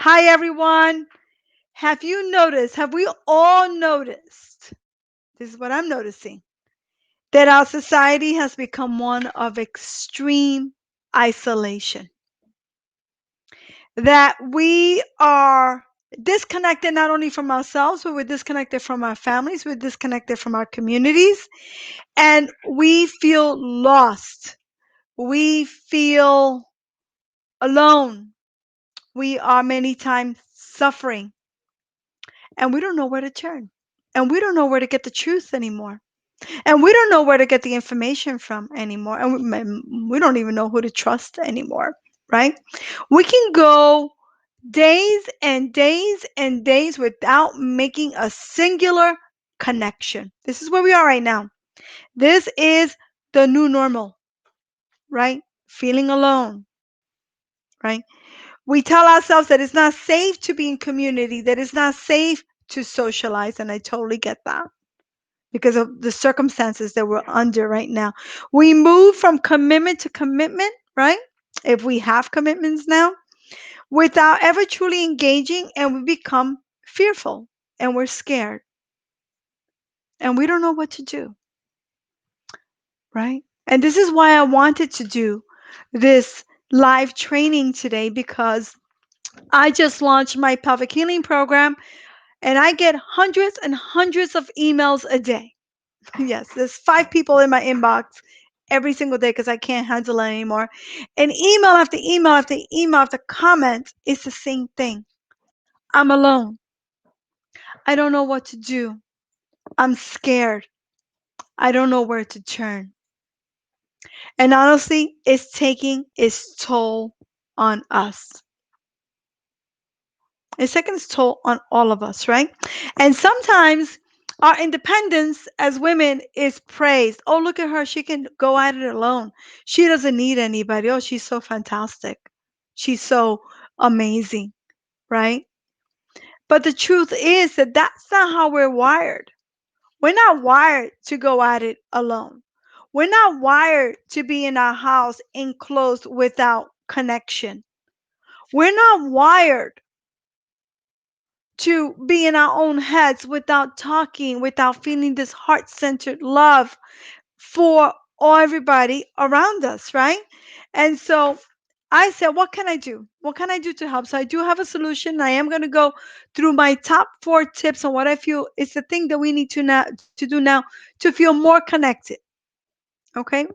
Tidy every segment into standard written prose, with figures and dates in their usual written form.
Hi, everyone. Have you noticed, have we all noticed, this is what I'm noticing, that our society has become one of extreme isolation? That we are disconnected not only from ourselves, but we're disconnected from our families, we're disconnected from our communities, and we feel lost. We feel alone. We are many times suffering, and we don't know where to turn. And we don't know where to get the truth anymore. And we don't know where to get the information from anymore. And we don't even know who to trust anymore, right? We can go days and days and days without making a singular connection. This is where we are right now. This is the new normal, right? Feeling alone, right? We tell ourselves that it's not safe to be in community, that it's not safe to socialize, and I totally get that because of the circumstances that we're under right now. We move from commitment to commitment, right? If we have commitments now, without ever truly engaging, and we become fearful and we're scared and we don't know what to do, right? And this is why I wanted to do this live training today because I just launched my pelvic healing program and I get hundreds and hundreds of emails a day. Yes, there's 5 people in my inbox every single day because I can't handle it anymore. And email after email after email after comment is the same thing. I'm alone. I don't know what to do. I'm scared. I don't know where to turn. And honestly, it's taking its toll on us. It's taking its toll on all of us, right? And sometimes our independence as women is praised. Oh, look at her. She can go at it alone. She doesn't need anybody. Oh, she's so fantastic. She's so amazing, right? But the truth is that that's not how we're wired. We're not wired to go at it alone. We're not wired to be in our house enclosed without connection. We're not wired to be in our own heads without talking, without feeling this heart centered love for all everybody around us, right? And so I said, what can I do? What can I do to help? So I do have a solution. I am going to go through my top 4 tips on what I feel is the thing that we need to do now to feel more connected. Okay.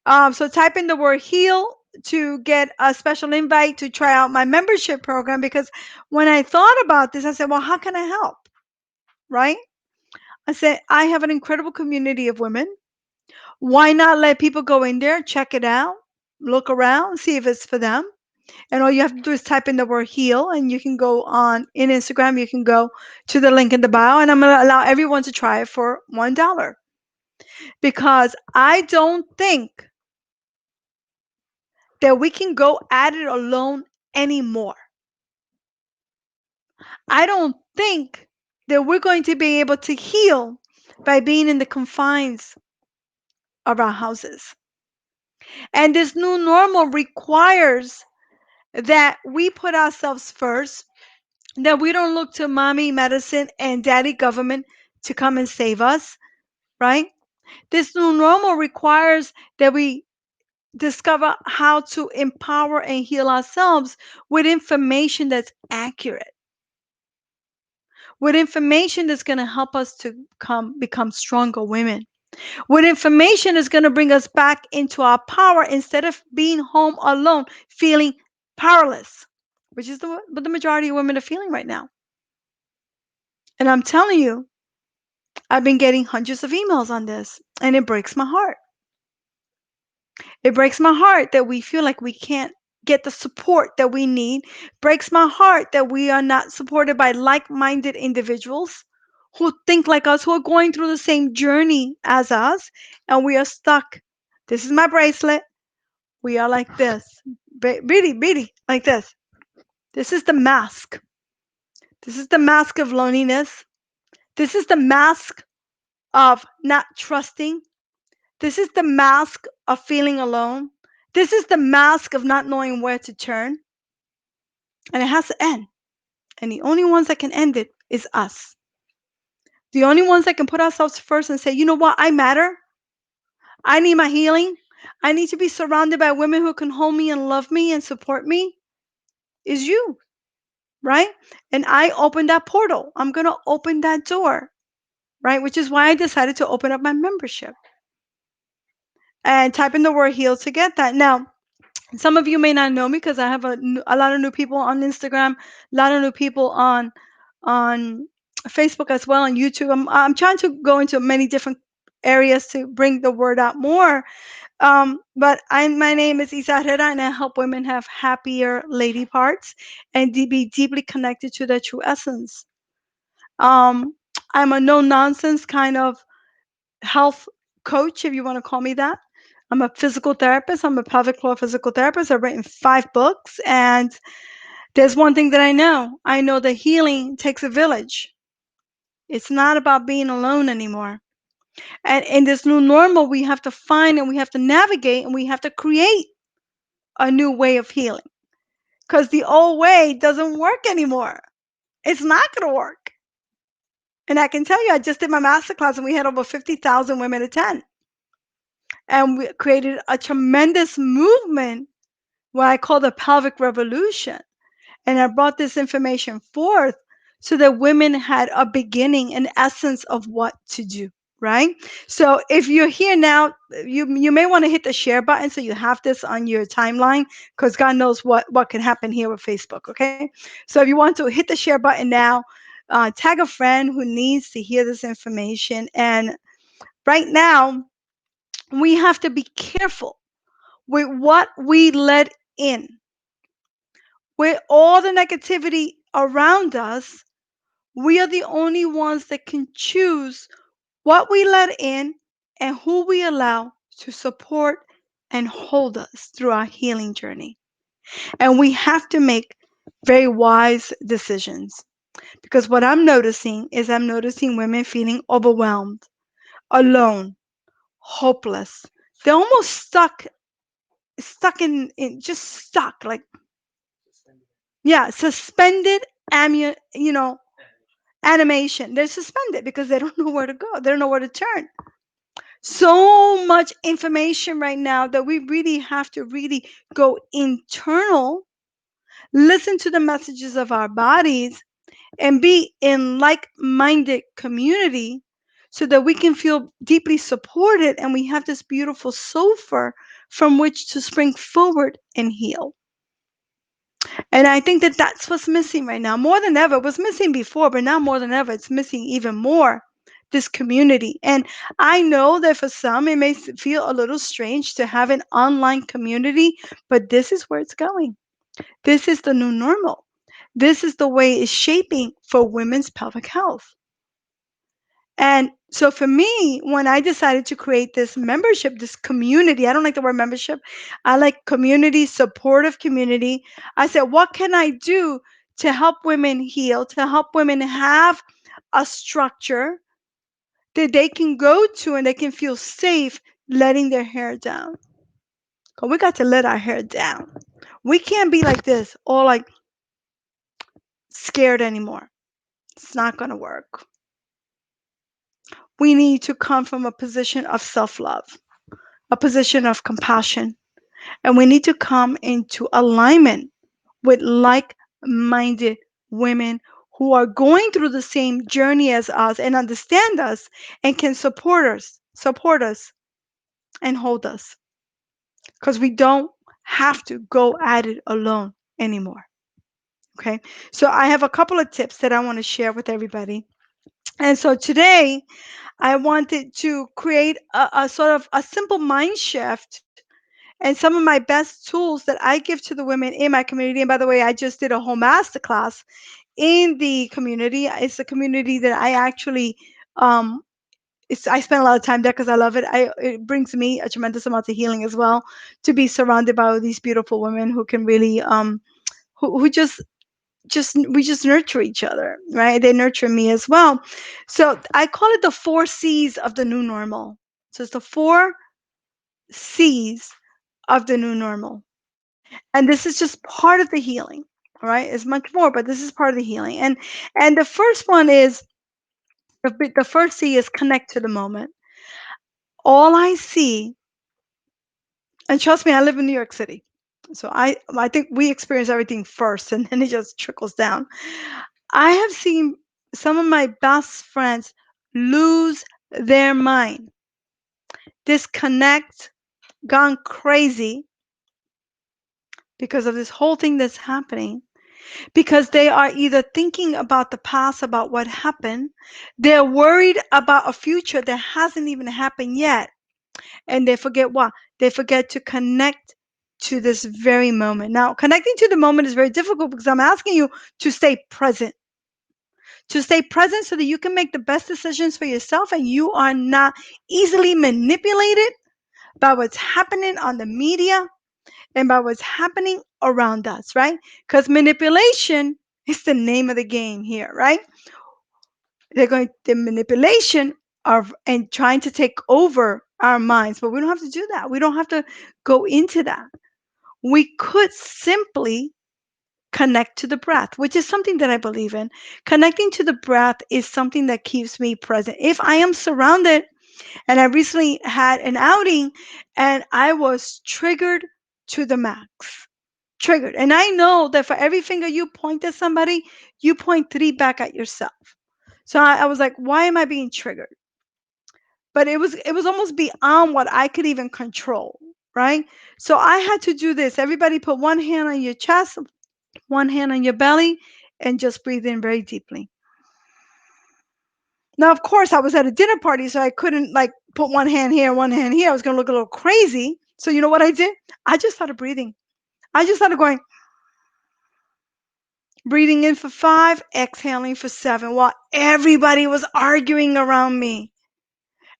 So type in the word heal to get a special invite to try out my membership program because when I thought about this, I said, well, how can I help? Right? I said, I have an incredible community of women. Why not let people go in there, check it out, look around, see if it's for them? And all you have to do is type in the word heal, and you can go on in Instagram, you can go to the link in the bio, and I'm going to allow everyone to try it for $1 because I don't think that we can go at it alone anymore. I don't think that we're going to be able to heal by being in the confines of our houses. And this new normal requires that we put ourselves first, that we don't look to mommy medicine and daddy government to come and save us, right? This new normal requires that we discover how to empower and heal ourselves with information that's accurate, with information that's going to help us to become stronger women, with information that's going to bring us back into our power instead of being home alone, feeling powerless, which is what the majority of women are feeling right now. And I'm telling you, I've been getting hundreds of emails on this, and it breaks my heart. It breaks my heart that we feel like we can't get the support that we need. Breaks my heart that we are not supported by like-minded individuals who think like us, who are going through the same journey as us, and we are stuck. This is my bracelet. We are like this. Beady, like this. This is the mask. This is the mask of loneliness. This is the mask of not trusting. This is the mask of feeling alone. This is the mask of not knowing where to turn. and it has to end. And the only ones that can end it is us. The only ones that can put ourselves first and say, you know what, I matter. I need my healing. I need to be surrounded by women who can hold me and love me and support me is you, right? And I opened that portal. I'm going to open that door, right? Which is why I decided to open up my membership and type in the word heal to get that. Now, some of you may not know me because I have a lot of new people on Instagram, a lot of new people on Facebook as well, on YouTube. I'm trying to go into many different areas to bring the word out more. But my name is Isa Herrera, and I help women have happier lady parts and be deeply connected to their true essence. Um, I'm a no nonsense kind of health coach, if you want to call me that. I'm a physical therapist. I'm a pelvic floor physical therapist. I've written 5 books, and there's one thing that I know. I know that healing takes a village. It's not about being alone anymore. And in this new normal, we have to find and we have to navigate and we have to create a new way of healing because the old way doesn't work anymore. It's not going to work. And I can tell you, I just did my masterclass and we had over 50,000 women attend. And we created a tremendous movement, what I call the pelvic revolution. And I brought this information forth so that women had a beginning, an essence of what to do. Right. So if you're here now, you may want to hit the share button so you have this on your timeline because God knows what can happen here with Facebook. Okay. So if you want to hit the share button now, tag a friend who needs to hear this information. And right now, we have to be careful with what we let in. With all the negativity around us, we are the only ones that can choose what we let in and who we allow to support and hold us through our healing journey. And we have to make very wise decisions because what I'm noticing is I'm noticing women feeling overwhelmed, alone, hopeless. They're almost stuck in just stuck like, yeah, suspended animation. They're suspended because they don't know where to go. They don't know where to turn. So much information right now that we really have to really go internal, listen to the messages of our bodies, and be in like-minded community so that we can feel deeply supported and we have this beautiful sulfur from which to spring forward and heal. And I think that that's what's missing right now. More than ever, it was missing before, but now more than ever, it's missing even more this community. And I know that for some, it may feel a little strange to have an online community, but this is where it's going. This is the new normal. This is the way it's shaping for women's pelvic health. And so for me, when I decided to create this membership, this community, I don't like the word membership, I like community, supportive community. I said, what can I do to help women heal, to help women have a structure that they can go to and they can feel safe letting their hair down? Because we got to let our hair down. We can't be like this, all like scared anymore. It's not going to work. We need to come from a position of self love, a position of compassion, and we need to come into alignment with like minded women who are going through the same journey as us and understand us and can support us and hold us because we don't have to go at it alone anymore. Okay, so I have a couple of tips that I want to share with everybody. And so today I wanted to create a sort of a simple mind shift and some of my best tools that I give to the women in my community. And by the way, I just did a whole masterclass in the community. It's a community that I actually I spend a lot of time there because I love it. It brings me a tremendous amount of healing as well to be surrounded by all these beautiful women who can really who just we just nurture each other, right? They nurture me as well. So I call it the 4 C's of the new normal. So it's the 4 C's of the new normal. And this is just part of the healing. All right, it's much more, but this is part of the healing. And the first one is the first C is connect to the moment. All I see, and trust me, I live in New York City, so I think we experience everything first, and then it just trickles down. I have seen some of my best friends lose their mind, disconnect, gone crazy because of this whole thing that's happening, because they are either thinking about the past, about what happened, they're worried about a future that hasn't even happened yet, and they forget what? They forget to connect to this very moment. Now, connecting to the moment is very difficult because I'm asking you to stay present so that you can make the best decisions for yourself and you are not easily manipulated by what's happening on the media and by what's happening around us, right? Because manipulation is the name of the game here, right? They're going the manipulation of and trying to take over our minds, but we don't have to do that. We don't have to go into that. We could simply connect to the breath, which is something that I believe in. Connecting to the breath is something that keeps me present. If I am surrounded, and I recently had an outing and I was triggered to the max. Triggered. And I know that for every finger you point at somebody, you point three back at yourself. So I was like, why am I being triggered? But it was almost beyond what I could even control, right? So I had to do this. Everybody put one hand on your chest, one hand on your belly, and just breathe in very deeply. Now, of course, I was at a dinner party, so I couldn't like put one hand here, one hand here. I was gonna look a little crazy. So you know what I did? I just started breathing. I just started going, breathing in for 5, exhaling for 7, while everybody was arguing around me.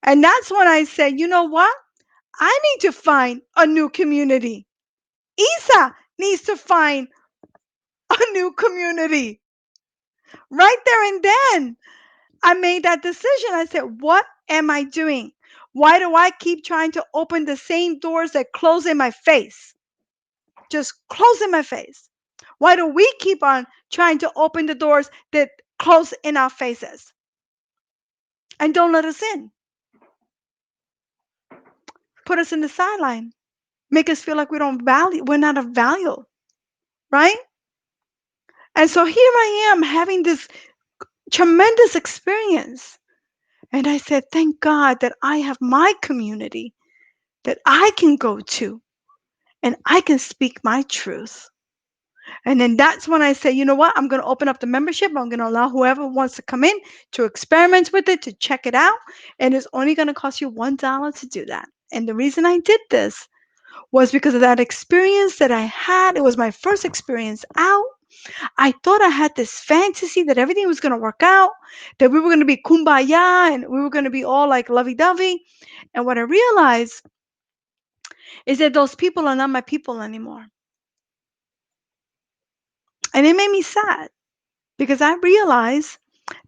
And that's when I said, you know what? I need to find a new community. Isa needs to find a new community right there and then. I made that decision. I said, what am I doing? Why do I keep trying to open the same doors that close in my face? Just close in my face. Why do we keep on trying to open the doors that close in our faces and don't let us in? Put us in the sideline. Make us feel like we're not of value, right? And so here I am having this tremendous experience. And I said, thank God that I have my community that I can go to and I can speak my truth. And then that's when I say, you know what? I'm going to open up the membership. I'm going to allow whoever wants to come in to experiment with it, to check it out. And it's only going to cost you $1 to do that. And the reason I did this was because of that experience that I had. It was my first experience out. I thought I had this fantasy that everything was going to work out, that we were going to be kumbaya and we were going to be all like lovey dovey. And what I realized is that those people are not my people anymore. And it made me sad because I realized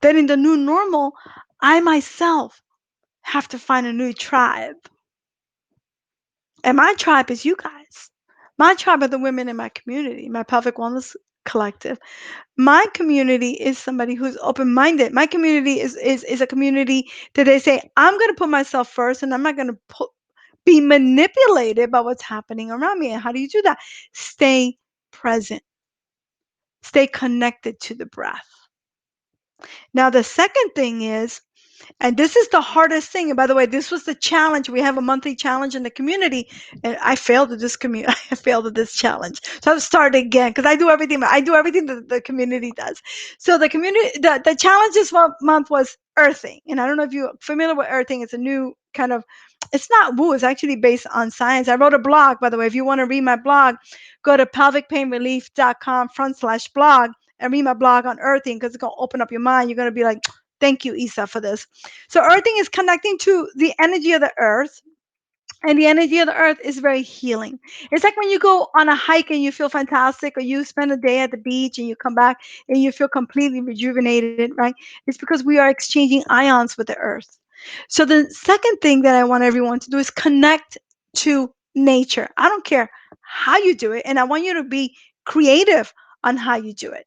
that in the new normal, I myself have to find a new tribe. And my tribe is you guys. My tribe are the women in my community, my pelvic wellness collective. My community is somebody who's open-minded. My community is a community that they say, I'm going to put myself first and I'm not going to be manipulated by what's happening around me. And how do you do that? Stay present. Stay connected to the breath. Now, the second thing is, and this is the hardest thing. And by the way, this was the challenge. We have a monthly challenge in the community, and I failed at this community. I failed at this challenge, so I've started again because I do everything. I do everything that the community does. So the community, the challenge this month was earthing, and I don't know if you're familiar with earthing. It's a new kind of. It's not woo. It's actually based on science. I wrote a blog, by the way. If you want to read my blog, go to pelvicpainrelief.com/blog and read my blog on earthing because it's gonna open up your mind. You're gonna be like, thank you, Isa, for this. So earthing is connecting to the energy of the earth. And the energy of the earth is very healing. It's like when you go on a hike and you feel fantastic, or you spend a day at the beach and you come back and you feel completely rejuvenated, right? It's because we are exchanging ions with the earth. So the second thing that I want everyone to do is connect to nature. I don't care how you do it. And I want you to be creative on how you do it.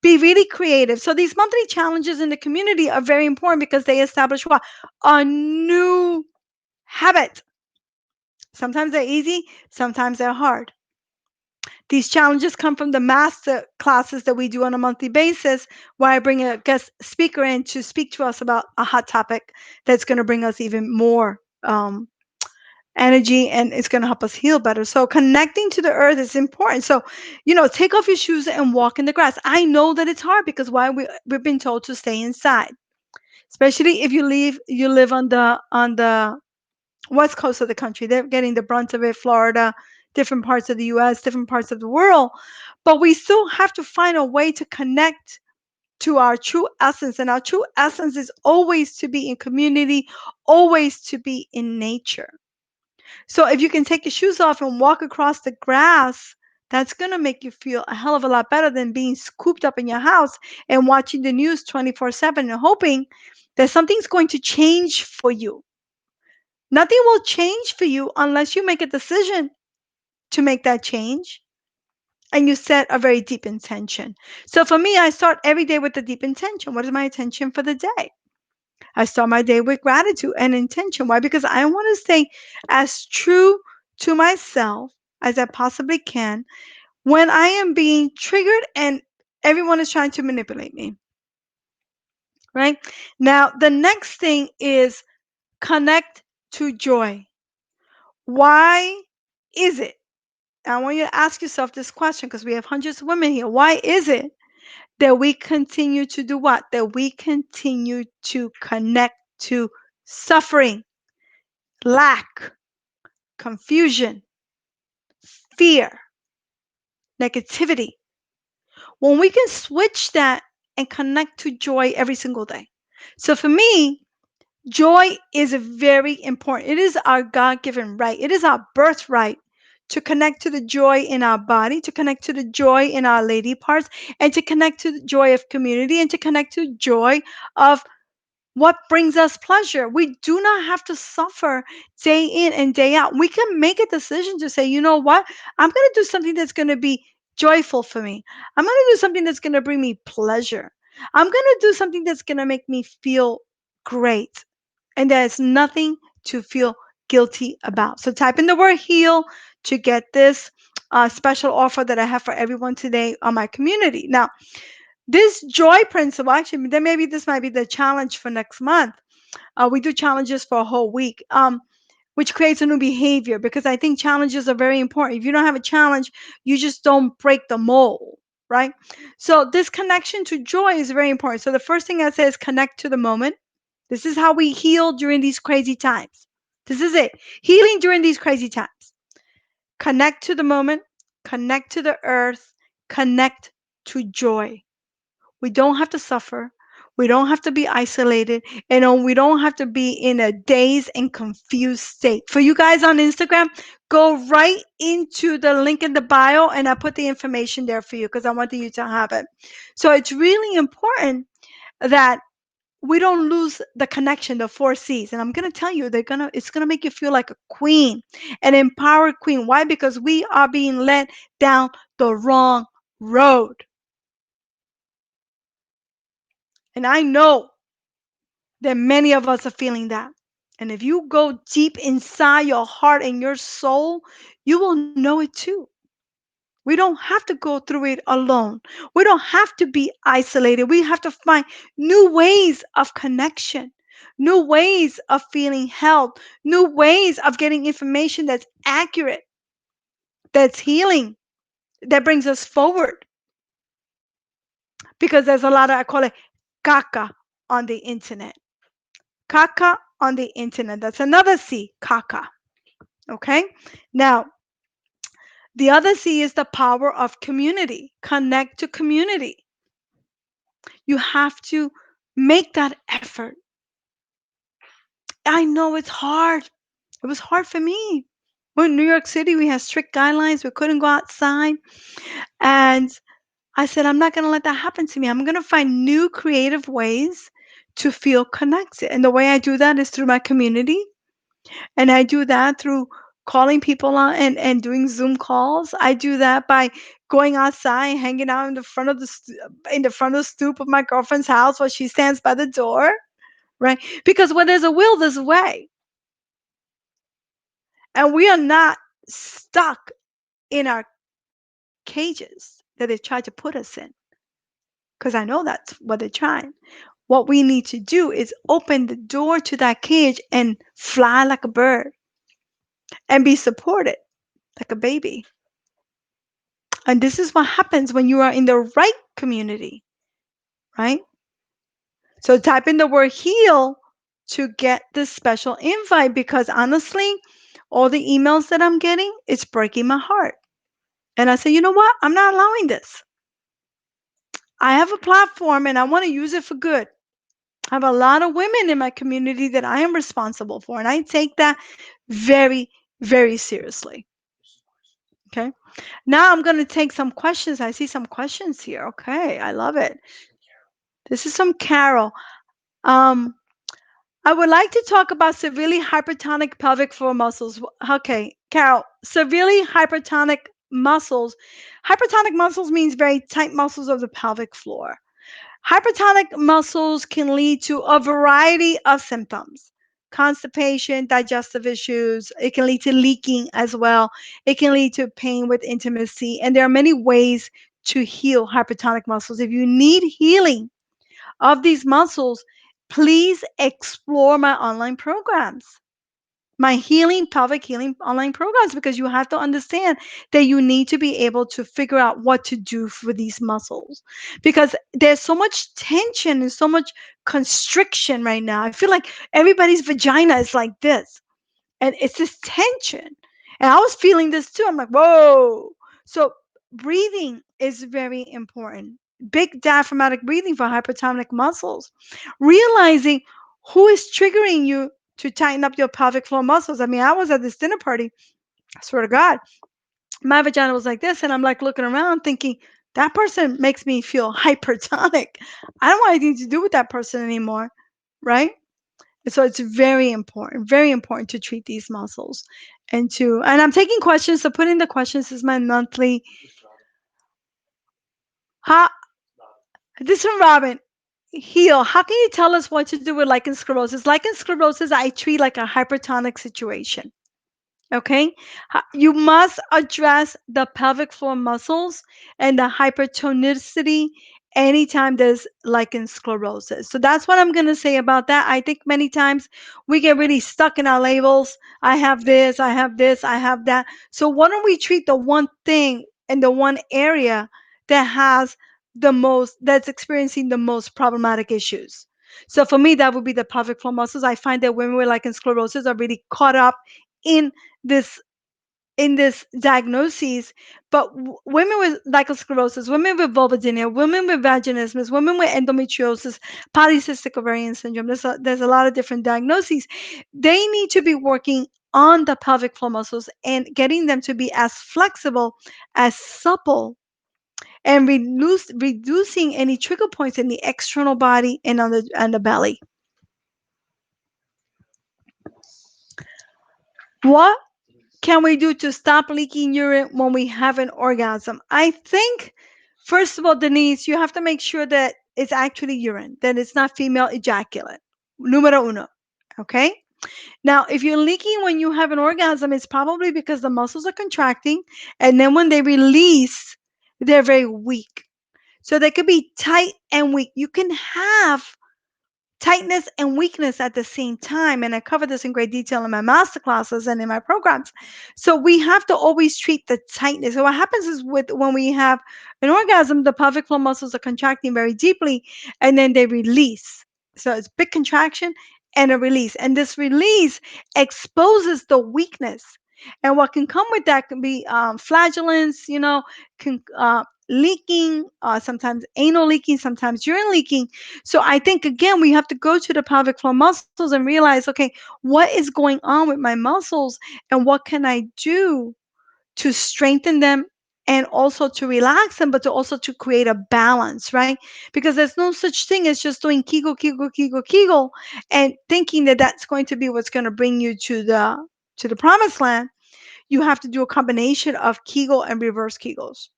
Be really creative. So these monthly challenges in the community are very important because they establish what? A new habit. Sometimes they're easy, sometimes they're hard. These challenges come from the master classes that we do on a monthly basis, where I bring a guest speaker in to speak to us about a hot topic that's going to bring us even more energy, and it's going to help us heal better. So connecting to the earth is important. So, take off your shoes and walk in the grass. I know that it's hard because why we've been told to stay inside, especially if you live on the west coast of the country. They're getting the brunt of it. Florida, different parts of the US, different parts of the world. But we still have to find a way to connect to our true essence. And our true essence is always to be in community, always to be in nature. So if you can take your shoes off and walk across the grass, that's going to make you feel a hell of a lot better than being cooped up in your house and watching the news 24/7 and hoping that something's going to change for you. Nothing will change for you unless you make a decision to make that change and you set a very deep intention. So for me, I start every day with a deep intention. What is my intention for the day? I start my day with gratitude and intention. Why? Because I want to stay as true to myself as I possibly can when I am being triggered and everyone is trying to manipulate me. Right? Now, the next thing is connect to joy. Why is it? I want you to ask yourself this question because we have hundreds of women here. Why is it that we continue to do what? That we continue to connect to suffering, lack, confusion, fear, negativity, when we can switch that and connect to joy every single day. So for me, joy is very important. It is our God given right, it is our birthright to connect to the joy in our body, to connect to the joy in our lady parts, and to connect to the joy of community, and to connect to joy of what brings us pleasure. We do not have to suffer day in and day out. We can make a decision to say, you know what? I'm going to do something that's going to be joyful for me. I'm going to do something that's going to bring me pleasure. I'm going to do something that's going to make me feel great. And there's nothing to feel guilty about. So type in the word heal to get this special offer that I have for everyone today on my community. Now, this joy principle, actually, then maybe this might be the challenge for next month. We do challenges for a whole week, which creates a new behavior because I think challenges are very important. If you don't have a challenge, you just don't break the mold, right? So this connection to joy is very important. So the first thing I say is connect to the moment. This is how we heal during these crazy times. This is it. Healing during these crazy times. Connect to the moment, connect to the earth, connect to joy. We don't have to suffer. We don't have to be isolated. And we don't have to be in a dazed and confused state. For you guys on Instagram, go right into the link in the bio and I put the information there for you because I want you to have it. So it's really important that we don't lose the connection, the four C's. And I'm gonna tell you, it's gonna make you feel like a queen, an empowered queen. Why? Because we are being led down the wrong road. And I know that many of us are feeling that. And if you go deep inside your heart and your soul, you will know it too. We don't have to go through it alone. We don't have to be isolated. We have to find new ways of connection, new ways of feeling held, new ways of getting information that's accurate, that's healing, that brings us forward. Because there's a lot of, I call it caca on the internet. Caca on the internet. That's another C, caca. Okay? Now, the other C is the power of community. Connect to community. You have to make that effort. I know it's hard. It was hard for me. We're in New York City. We have strict guidelines. We couldn't go outside. And I said, I'm not going to let that happen to me. I'm going to find new creative ways to feel connected. And the way I do that is through my community. And I do that through calling people on and doing Zoom calls. I do that by going outside, hanging out in the front of in the front of the stoop of my girlfriend's house while she stands by the door, right? Because when there's a will, there's a way, and we are not stuck in our cages that they tried to put us in. Because I know that's what they're trying. What we need to do is open the door to that cage and fly like a bird and be supported like a baby. And this is what happens when you are in the right community, right? So type in the word heal to get this special invite because honestly, all the emails that I'm getting, it's breaking my heart. And I say, you know what? I'm not allowing this. I have a platform and I want to use it for good. I have a lot of women in my community that I am responsible for, and I take that very, very seriously. Okay. Now I'm going to take some questions. I see some questions here. Okay. I love it. This is from Carol. Um, I would like to talk about severely hypertonic pelvic floor muscles. Okay, Carol, severely hypertonic muscles. Hypertonic muscles means very tight muscles of the pelvic floor. Hypertonic muscles can lead to a variety of symptoms: constipation, digestive issues. It can lead to leaking as well. It can lead to pain with intimacy. And there are many ways to heal hypertonic muscles. If you need healing of these muscles, please explore my online programs, my healing pelvic healing online programs, because you have to understand that you need to be able to figure out what to do for these muscles because there's so much tension and so much constriction right now. I feel like everybody's vagina is like this and it's this tension. And I was feeling this too. I'm like, whoa. So breathing is very important. Big diaphragmatic breathing for hypertonic muscles. Realizing who is triggering you to tighten up your pelvic floor muscles. I mean, I was at this dinner party. I swear to God, my vagina was like this, and I'm like looking around, thinking that person makes me feel hypertonic. I don't want anything to do with that person anymore, right? So it's very important to treat these muscles and I'm taking questions. So put in the questions is my monthly. How this from Robin. Heal. How can you tell us what to do with lichen sclerosis? Lichen sclerosis I treat like a hypertonic situation. Okay? You must address the pelvic floor muscles and the hypertonicity anytime there's lichen sclerosis. So that's what I'm going to say about that. I think many times we get really stuck in our labels. I have this, I have this, I have that. So why don't we treat the one thing in the one area that has the most, that's experiencing the most problematic issues? So for me, that would be the pelvic floor muscles. I find that women with lichen sclerosis are really caught up in this this diagnosis, but women with lichen sclerosis, women with vulvodynia, women with vaginismus, women with endometriosis, polycystic ovarian syndrome, there's a lot of different diagnoses. They need to be working on the pelvic floor muscles and getting them to be as flexible, as supple, and reducing any trigger points in the external body and on the belly. What can we do to stop leaking urine when we have an orgasm? I think, first of all, Denise, you have to make sure that it's actually urine, that it's not female ejaculate. Numero uno. Okay? Now, if you're leaking when you have an orgasm, it's probably because the muscles are contracting, and then when they release, they're very weak. So they could be tight and weak. You can have tightness and weakness at the same time. And I cover this in great detail in my master classes and in my programs. So we have to always treat the tightness. So what happens is with when we have an orgasm, the pelvic floor muscles are contracting very deeply and then they release. So it's big contraction and a release. And this release exposes the weakness. And what can come with that can be flagellants, can leaking, sometimes anal leaking, sometimes urine leaking. So I think again we have to go to the pelvic floor muscles and realize, okay, what is going on with my muscles and what can I do to strengthen them and also to relax them, but to also to create a balance, right? Because there's no such thing as just doing Kegel, Kegel, Kegel, Kegel, and thinking that that's going to be what's going to bring you to the promised land. you have to do a combination of Kegel and reverse Kegels.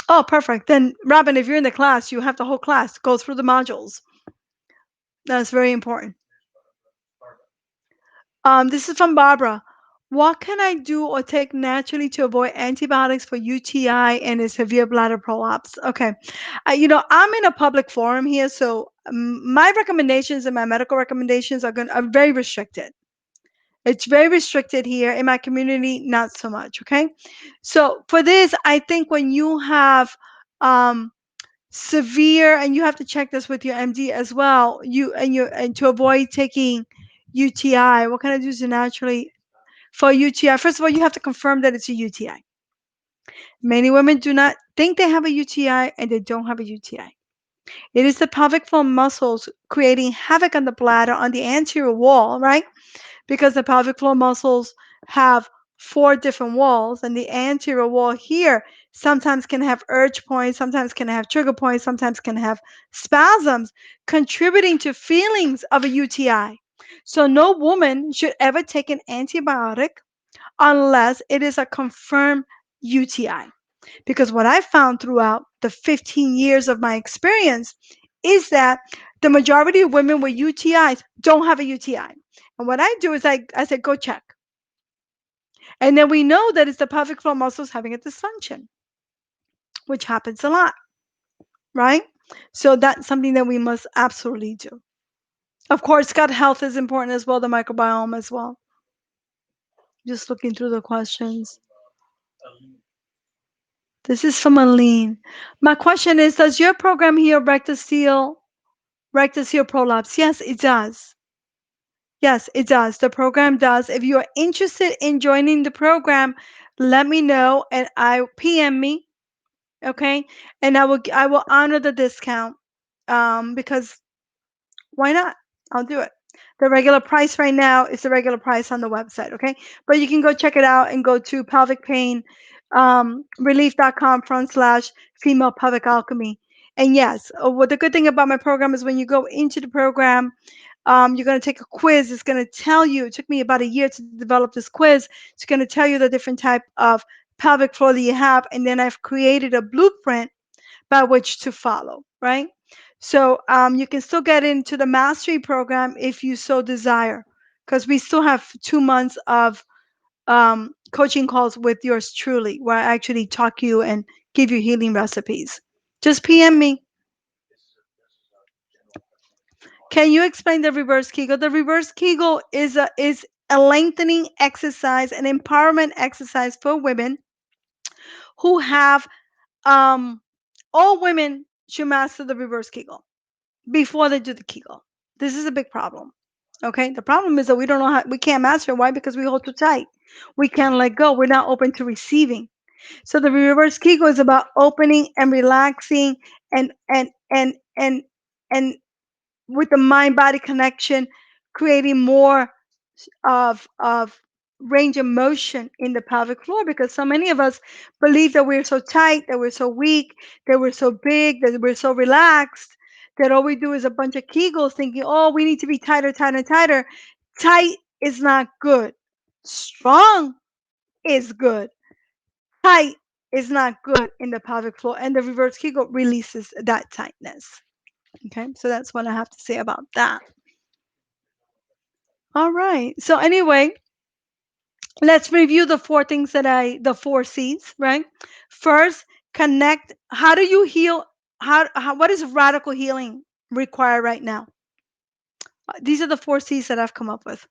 Oh, perfect. Then, Robin, if you're in the class, you have the whole class go through the modules. That's very important. This is from Barbara. What can I do or take naturally to avoid antibiotics for UTI and a severe bladder prolapse? Okay. I'm in a public forum here, so my recommendations and my medical recommendations are very restricted. It's very restricted here in my community, not so much. Okay. So for this, I think when you have um, severe, and you have to check this with your MD as well, and to avoid taking UTI, what can I do to naturally for UTI? First of all, you have to confirm that it's a UTI. Many women do not think they have a UTI and they don't have a UTI. It is the pelvic floor muscles creating havoc on the bladder on the anterior wall, right? Because the pelvic floor muscles have four different walls, and the anterior wall here sometimes can have urge points, sometimes can have trigger points, sometimes can have spasms, contributing to feelings of a UTI. So no woman should ever take an antibiotic unless it is a confirmed UTI. Because what I found throughout the 15 years of my experience is that the majority of women with UTIs don't have a UTI. And what I do is I said, go check. And then we know that it's the pelvic floor muscles having a dysfunction, which happens a lot, right? So that's something that we must absolutely do. Of course, gut health is important as well, the microbiome as well. Just looking through the questions. This is from Aline. My question is, does your program heal rectus heel prolapse? Yes, it does. Yes, it does. The program does. If you are interested in joining the program, let me know and I PM me, okay? And I will honor the discount because why not? I'll do it. The regular price right now is the regular price on the website, okay? But you can go check it out and go to pelvic pain relief.com/female pelvic alchemy. And yes, what the good thing about my program is when you go into the program, you're going to take a quiz. It's going to tell you, it took me about a year to develop this quiz. It's going to tell you the different type of pelvic floor that you have. And then I've created a blueprint by which to follow, right? So you can still get into the mastery program if you so desire, because we still have 2 months of coaching calls with yours truly, where I actually talk you and give you healing recipes. Just PM me. Can you explain the reverse Kegel? The reverse Kegel is a lengthening exercise, an empowerment exercise for women who have um all women should master the reverse Kegel before they do the Kegel. This is a big problem. Okay, the problem is that we don't know how we can't master it. Why? Because we hold too tight. We can't let go. We're not open to receiving. So the reverse Kegel is about opening and relaxing and with the mind body connection, creating more of range of motion in the pelvic floor, because so many of us believe that we're so tight, that we're so weak, that we're so big, that we're so relaxed, that all we do is a bunch of Kegels thinking, oh, we need to be tighter, tighter, tighter. Tight is not good. Strong is good. Tight is not good in the pelvic floor, and the reverse Kegel releases that tightness. Okay, so that's what I have to say about that. All right. So anyway, let's review the four C's, right? First, connect. How do you heal? What is radical healing require right now? These are the four C's that I've come up with.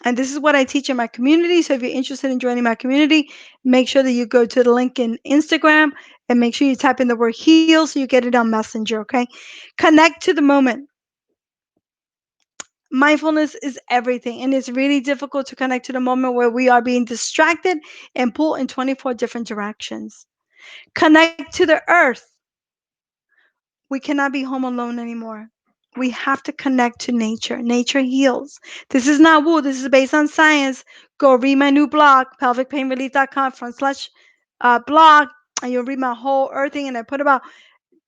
And this is what I teach in my community. So if you're interested in joining my community, make sure that you go to the link in Instagram and make sure you type in the word heal so you get it on Messenger, okay? Connect to the moment. Mindfulness is everything, and it's really difficult to connect to the moment where we are being distracted and pulled in 24 different directions. Connect to the earth. We cannot be home alone anymore. We have to connect to nature. Nature heals. This is not woo. This is based on science. Go read my new blog, pelvicpainrelief.com/blog, and you'll read my whole earthing. And I put about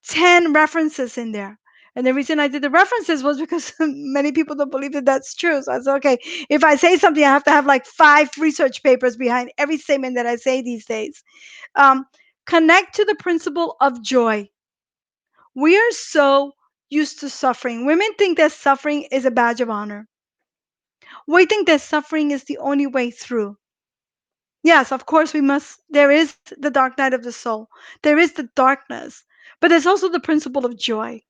10 references in there. And the reason I did the references was because many people don't believe that that's true. So I said, okay, if I say something, I have to have like 5 research papers behind every statement that I say these days. Um, Connect to the principle of joy. We are so used to suffering. Women think that suffering is a badge of honor. We think that suffering is the only way through. Yes, of course, we must. There is the dark night of the soul, there is the darkness, but there's also the principle of joy.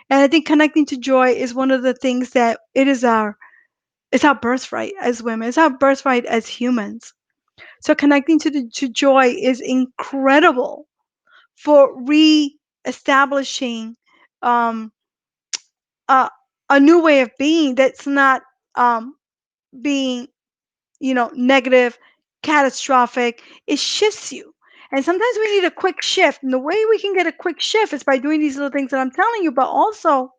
And I think connecting to joy is one of the things that it's our birthright as women, it's our birthright as humans. So connecting to joy is incredible for re-establishing um, a, a new way of being that's not being, negative, catastrophic. It shifts you. And sometimes we need a quick shift. And the way we can get a quick shift is by doing these little things that I'm telling you, but also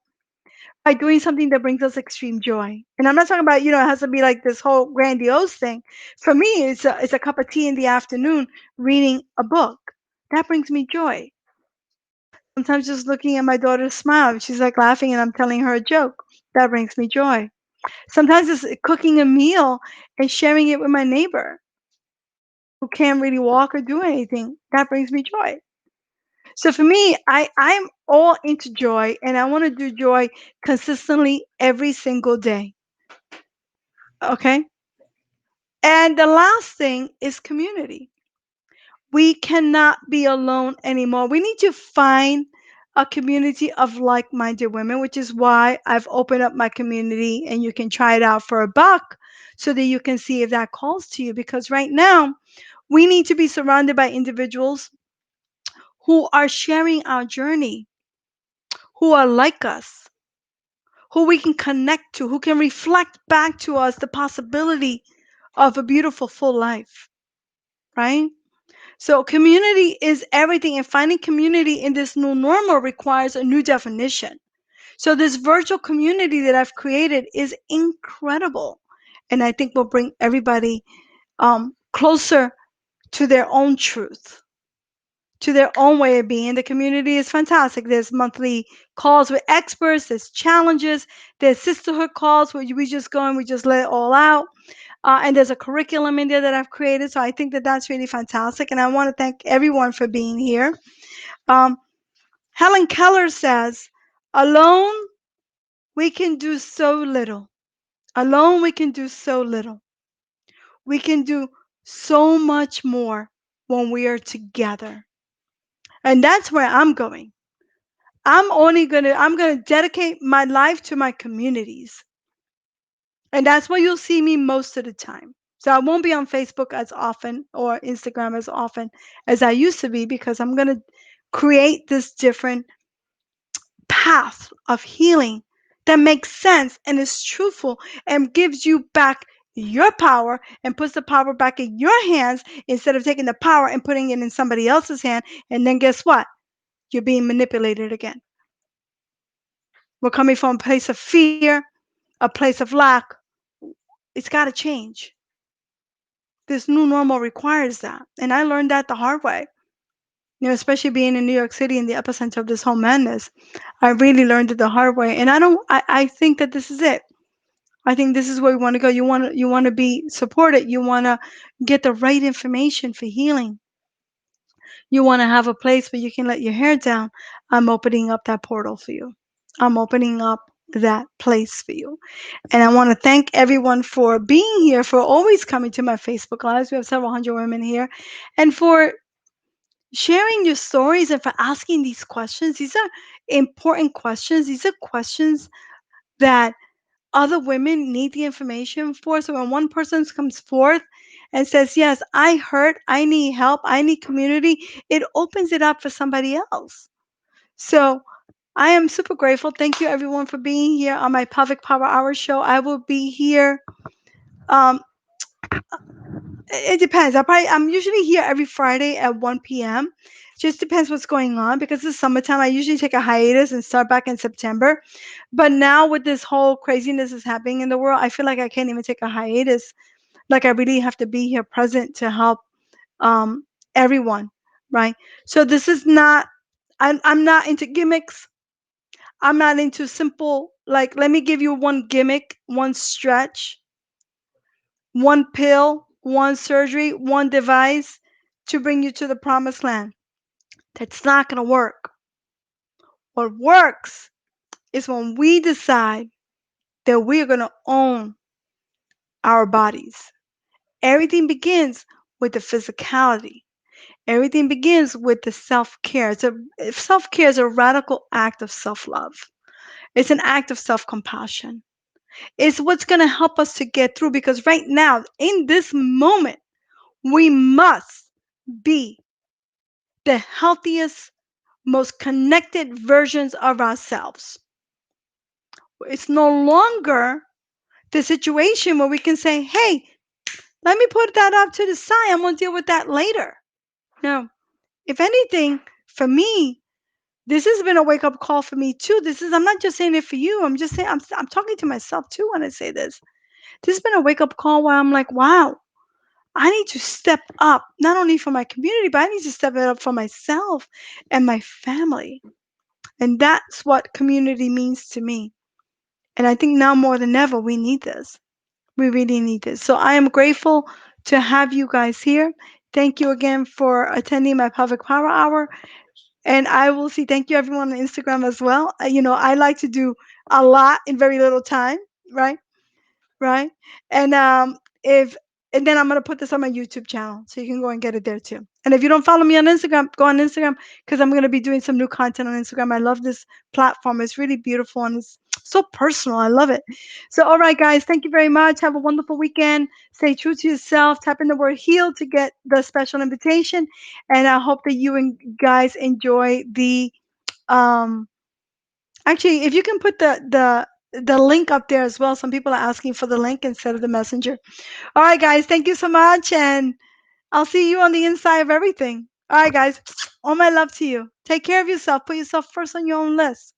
by doing something that brings us extreme joy. And I'm not talking about, it has to be like this whole grandiose thing. For me, it's a cup of tea in the afternoon reading a book. That brings me joy. Sometimes just looking at my daughter smile, she's like laughing and I'm telling her a joke. That brings me joy. Sometimes it's cooking a meal and sharing it with my neighbor who can't really walk or do anything. That brings me joy. So for me, I'm all into joy and I want to do joy consistently every single day. Okay? And the last thing is community. We cannot be alone anymore. We need to find a community of like-minded women, which is why I've opened up my community and you can try it out for $1 so that you can see if that calls to you, because right now we need to be surrounded by individuals who are sharing our journey, who are like us, who we can connect to, who can reflect back to us the possibility of a beautiful full life, right? So community is everything, and finding community in this new normal requires a new definition. So this virtual community that I've created is incredible, and I think will bring everybody closer to their own truth, to their own way of being. The community is fantastic. There's monthly calls with experts, there's challenges, there's sisterhood calls where we just go and we just let it all out. And there's a curriculum in there that I've created. So I think that that's really fantastic. And I want to thank everyone for being here. Um, Helen Keller says, alone we can do so little. Alone we can do so little. We can do so much more when we are together. And that's where I'm going. I'm gonna dedicate my life to my communities. And that's where you'll see me most of the time. So I won't be on Facebook as often or Instagram as often as I used to be, because I'm going to create this different path of healing that makes sense and is truthful and gives you back your power and puts the power back in your hands instead of taking the power and putting it in somebody else's hand. And then guess what? You're being manipulated again. We're coming from a place of fear, a place of lack. It's got to change. This new normal requires that. And I learned that the hard way. Especially being in New York City in the epicenter of this whole madness. I really learned it the hard way. And I think that this is it. I think this is where we want to go. You want to be supported. You want to get the right information for healing. You want to have a place where you can let your hair down. I'm opening up that portal for you. I'm opening up that place for you. And I want to thank everyone for being here, for always coming to my Facebook Lives. We have several hundred women here. And for sharing your stories and for asking these questions. These are important questions. These are questions that other women need the information for. So when one person comes forth and says, yes, I hurt, I need help, I need community, it opens it up for somebody else. So I am super grateful. Thank you everyone for being here on my Pelvic Power Hour show. I will be here. Um, it depends. I'm usually here every Friday at 1 p.m. Just depends what's going on, because it's summertime. I usually take a hiatus and start back in September. But now with this whole craziness is happening in the world, I feel like I can't even take a hiatus. Like I really have to be here present to help um, everyone, right? So this is not. I'm not into gimmicks. I'm not into simple, like, let me give you one gimmick, one stretch, one pill, one surgery, one device to bring you to the promised land. That's not going to work. What works is when we decide that we're going to own our bodies. Everything begins with the physicality. Everything begins with the self-care. Self-care is a radical act of self-love. It's an act of self-compassion. It's what's going to help us to get through, because right now, in this moment, we must be the healthiest, most connected versions of ourselves. It's no longer the situation where we can say, hey, let me put that up to the side. I'm going to deal with that later. No. If anything, for me, this has been a wake up call for me too. I'm not just saying it for you. I'm just saying, I'm talking to myself too when I say this. This has been a wake up call where I'm like, wow, I need to step up, not only for my community, but I need to step it up for myself and my family. And that's what community means to me. And I think now more than ever, we need this. We really need this. So I am grateful to have you guys here. Thank you again for attending my Public Power Hour. And I will see, thank you everyone on Instagram as well. I like to do a lot in very little time, right? Right? And if and then I'm gonna put this on my YouTube channel, so you can go and get it there too. And if you don't follow me on Instagram, go on Instagram, because I'm gonna be doing some new content on Instagram. I love this platform. It's really beautiful and it's so personal. I love it. So all right, guys, thank you very much. Have a wonderful weekend. Stay true to yourself. Type in the word heal to get the special invitation. And I hope that you and guys enjoy the um actually, if you can put the link up there as well. Some people are asking for the link instead of the messenger. All right, guys, thank you so much, and I'll see you on the inside of everything. All right, guys, all my love to you. Take care of yourself. Put yourself first on your own list.